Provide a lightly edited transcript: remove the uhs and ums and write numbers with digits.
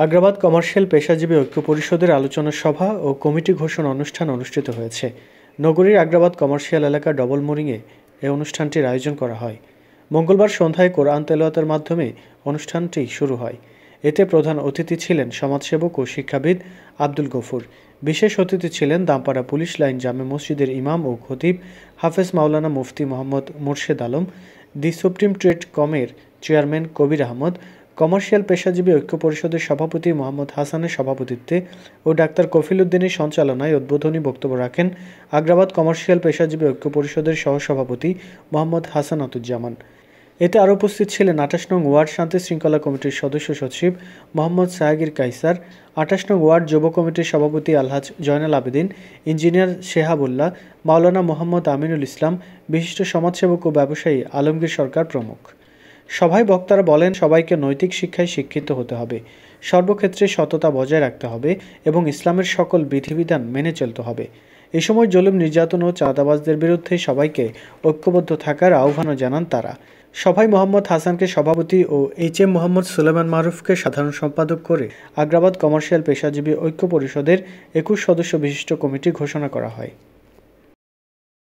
Agrabad commercial পেশাজীবী ঐক্য পরিষদের আলোচনা সভা ও কমিটি ঘোষণা অনুষ্ঠান অনুষ্ঠিত হয়েছে। নগরীর আগ্রাবাদ কমার্শিয়াল এলাকা ডবল মোরিংয়ে এই অনুষ্ঠানটির আয়োজন করা হয়। মঙ্গলবার সন্ধ্যায় কোরআন তেলাওয়াতের মাধ্যমে অনুষ্ঠানটি শুরু হয়। এতে প্রধান অতিথি ছিলেন সমাজসেবক ও শিক্ষাবিদ আব্দুল গফুর। বিশেষ অতিথি ছিলেন দামপাড়া পুলিশ লাইন জামে মসজিদের ইমাম ও খতিব হাফেজ মাওলানা মুফতি Mohammad Morshed Alam, the supreme trade কমের চেয়ারম্যান কবির আহমদ, কমার্শিয়াল পেশাজীবী ঐক্য পরিষদের সভাপতি মোহাম্মদ হাসানের সভাপতিত্বে ও ডাক্তার কফিল উদ্দিনের সঞ্চালনায় উদ্বোধনী বক্তব্য রাখেন আগ্রাবাদ কমার্শিয়াল পেশাজীবী ঐক্য পরিষদের সহসভাপতি মোহাম্মদ হাসানাতুজ্জামান। এতে আরও উপস্থিত ছিলেন ২৮ নং ওয়ার্ড শান্তি শৃঙ্খলা কমিটির সদস্য সচিব মোহাম্মদ সাহাগীর কায়সার, ২৮ নং ওয়ার্ড যুব কমিটির সভাপতি আলহাজ জয়নাল আবেদিন, ইঞ্জিনিয়ার শেহাবুল্লাহ, মাওলানা মোহাম্মদ আমিনুল ইসলাম, বিশিষ্ট সমাজসেবক ও ব্যবসায়ী আলমগীর সরকার প্রমুখ। সভায় বক্তারা বলেন, সবাইকে নৈতিক শিক্ষায় শিক্ষিত হতে হবে, সর্বক্ষেত্রে সততা বজায় রাখতে হবে এবং ইসলামের সকল বিধিবিধান মেনে চলতে হবে। এ সময় জুলুম, নির্যাতন ও চাঁদাবাজদের বিরুদ্ধে সবাইকে ঐক্যবদ্ধ থাকার আহ্বানও জানান তারা। সভায় মোহাম্মদ হাসানকে সভাপতি ও এইচ.এম. মোহাম্মদ সুলেমান মারুফকে সাধারণ সম্পাদক করে আগ্রাবাদ কমার্শিয়াল পেশাজীবী ঐক্য পরিষদের ২১ সদস্য বিশিষ্ট কমিটি ঘোষণা করা হয়।